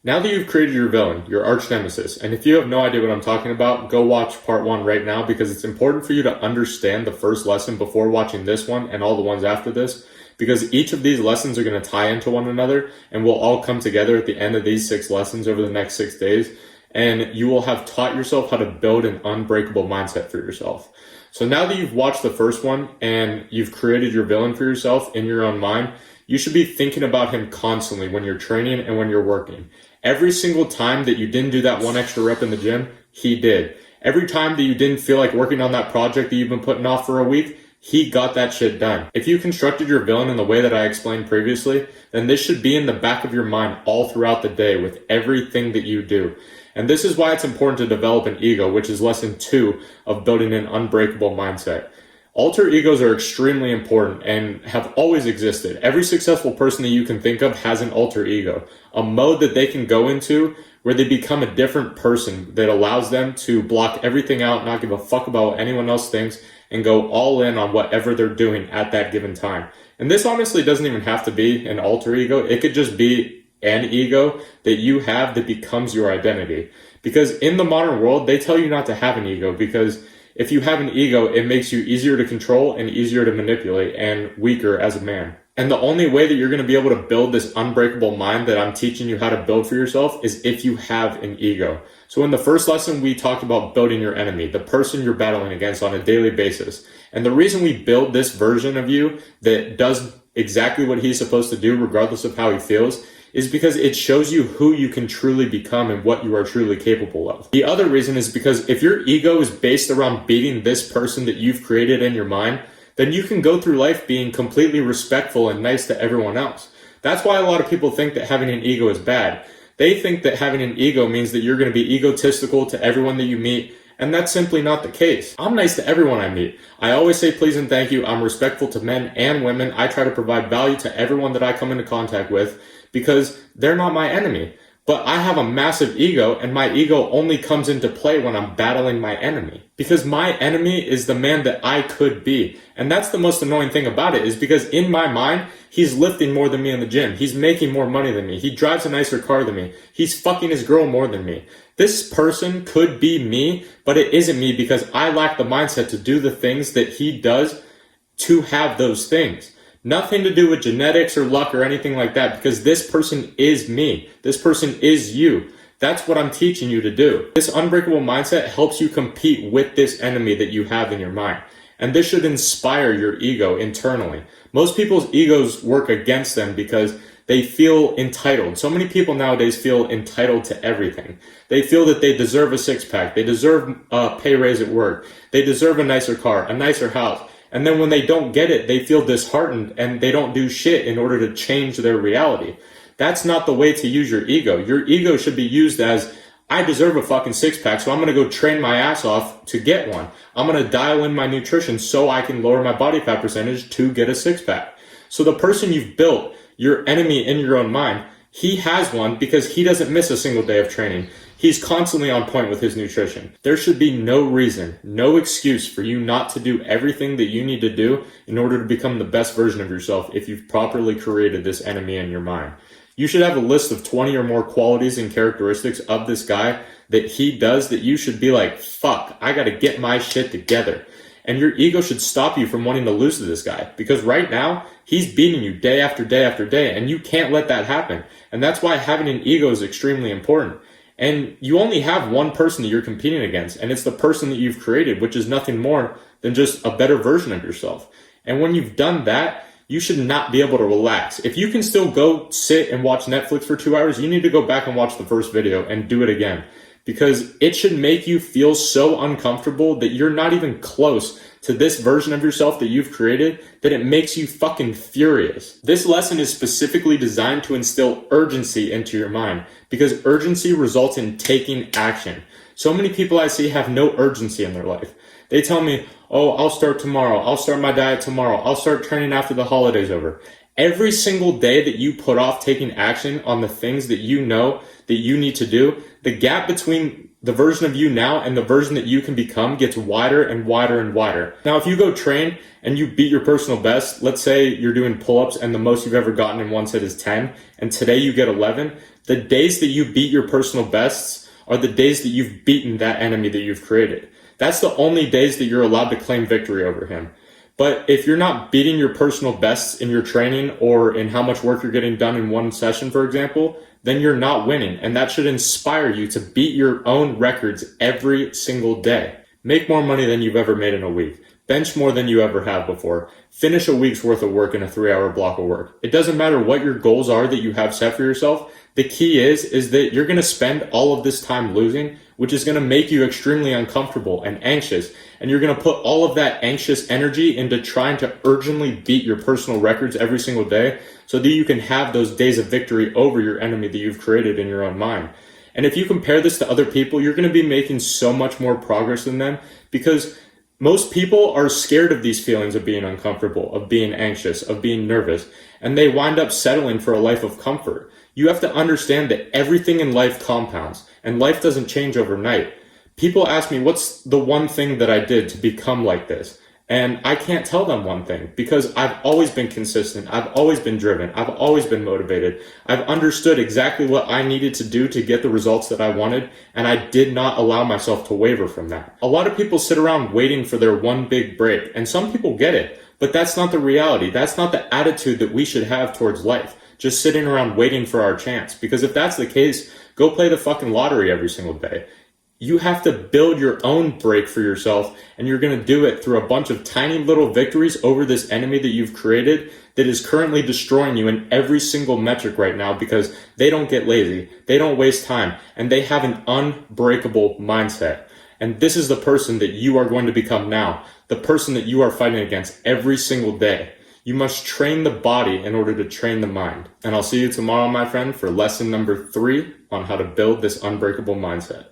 Now that you've created your villain, your arch nemesis, and if you have no idea what I'm talking about, go watch part 1 right now because it's important for you to understand the first lesson before watching this one and all the ones after this, because each of these lessons are going to tie into one another and will all come together at the end of these 6 lessons over the next 6 days, and you will have taught yourself how to build an unbreakable mindset for yourself. So now that you've watched the first one and you've created your villain for yourself in your own mind, you should be thinking about him constantly when you're training and when you're working. Every single time that you didn't do that one extra rep in the gym, he did. Every time that you didn't feel like working on that project that you've been putting off for a week, he got that shit done. If you constructed your villain in the way that I explained previously, then this should be in the back of your mind all throughout the day with everything that you do. And this is why it's important to develop an ego, which is lesson 2 of building an unbreakable mindset. Alter egos are extremely important and have always existed. Every successful person that you can think of has an alter ego, a mode that they can go into where they become a different person that allows them to block everything out, not give a fuck about what anyone else thinks, and go all in on whatever they're doing at that given time. And this honestly doesn't even have to be an alter ego. It could just be an ego that you have that becomes your identity. Because in the modern world, they tell you not to have an ego because if you have an ego, it makes you easier to control and easier to manipulate and weaker as a man. And the only way that you're going to be able to build this unbreakable mind that I'm teaching you how to build for yourself is if you have an ego. So in the first lesson, we talked about building your enemy, the person you're battling against on a daily basis. And the reason we build this version of you that does exactly what he's supposed to do, regardless of how he feels, is because it shows you who you can truly become and what you are truly capable of. The other reason is because if your ego is based around beating this person that you've created in your mind, then you can go through life being completely respectful and nice to everyone else. That's why a lot of people think that having an ego is bad. They think that having an ego means that you're going to be egotistical to everyone that you meet, and that's simply not the case. I'm nice to everyone I meet. I always say please and thank you. I'm respectful to men and women. I try to provide value to everyone that I come into contact with because they're not my enemy. But I have a massive ego, and my ego only comes into play when I'm battling my enemy. Because my enemy is the man that I could be. And that's the most annoying thing about it, is because in my mind, he's lifting more than me in the gym. He's making more money than me. He drives a nicer car than me. He's fucking his girl more than me. This person could be me, but it isn't me because I lack the mindset to do the things that he does to have those things. Nothing to do with genetics or luck or anything like that, because this person is me. This person is you. That's what I'm teaching you to do. This unbreakable mindset helps you compete with this enemy that you have in your mind. And this should inspire your ego internally. Most people's egos work against them because they feel entitled. So many people nowadays feel entitled to everything. They feel that they deserve a six-pack. They deserve a pay raise at work. They deserve a nicer car, a nicer house. And then when they don't get it, they feel disheartened and they don't do shit in order to change their reality. That's not the way to use your ego. Your ego should be used as, I deserve a fucking six-pack, so I'm going to go train my ass off to get one. I'm going to dial in my nutrition so I can lower my body fat percentage to get a six-pack. So the person you've built, your enemy in your own mind, he has one because he doesn't miss a single day of training. He's constantly on point with his nutrition. There should be no reason, no excuse for you not to do everything that you need to do in order to become the best version of yourself if you've properly created this enemy in your mind. You should have a list of 20 or more qualities and characteristics of this guy that he does that you should be like, fuck, I gotta get my shit together. And your ego should stop you from wanting to lose to this guy because right now he's beating you day after day after day and you can't let that happen. And that's why having an ego is extremely important. And you only have one person that you're competing against, and it's the person that you've created, which is nothing more than just a better version of yourself. And when you've done that, you should not be able to relax. If you can still go sit and watch Netflix for 2 hours, you need to go back and watch the first video and do it again. Because it should make you feel so uncomfortable that you're not even close to this version of yourself that you've created that it makes you fucking furious. This lesson is specifically designed to instill urgency into your mind because urgency results in taking action. So many people I see have no urgency in their life. They tell me, oh, I'll start tomorrow. I'll start my diet tomorrow. I'll start training after the holidays over. Every single day that you put off taking action on the things that you know that you need to do, the gap between the version of you now and the version that you can become gets wider and wider and wider. Now, if you go train and you beat your personal best, let's say you're doing pull-ups and the most you've ever gotten in one set is 10, and today you get 11, the days that you beat your personal bests are the days that you've beaten that enemy that you've created. That's the only days that you're allowed to claim victory over him. But if you're not beating your personal bests in your training or in how much work you're getting done in one session, for example, then you're not winning. And that should inspire you to beat your own records every single day. Make more money than you've ever made in a week. Bench more than you ever have before. Finish a week's worth of work in a 3-hour block of work. It doesn't matter what your goals are that you have set for yourself. The key is that you're going to spend all of this time losing, which is going to make you extremely uncomfortable and anxious. And you're going to put all of that anxious energy into trying to urgently beat your personal records every single day so that you can have those days of victory over your enemy that you've created in your own mind. And if you compare this to other people, you're going to be making so much more progress than them, because most people are scared of these feelings of being uncomfortable, of being anxious, of being nervous, and they wind up settling for a life of comfort. You have to understand that everything in life compounds, and life doesn't change overnight. People ask me, what's the one thing that I did to become like this? And I can't tell them one thing, because I've always been consistent. I've always been driven. I've always been motivated. I've understood exactly what I needed to do to get the results that I wanted, and I did not allow myself to waver from that. A lot of people sit around waiting for their one big break, and some people get it, but that's not the reality. That's not the attitude that we should have towards life, just sitting around waiting for our chance. Because if that's the case, go play the fucking lottery every single day. You have to build your own break for yourself, and you're going to do it through a bunch of tiny little victories over this enemy that you've created that is currently destroying you in every single metric right now, because they don't get lazy, they don't waste time, and they have an unbreakable mindset. And this is the person that you are going to become now, the person that you are fighting against every single day. You must train the body in order to train the mind. And I'll see you tomorrow, my friend, for lesson number 3 on how to build this unbreakable mindset.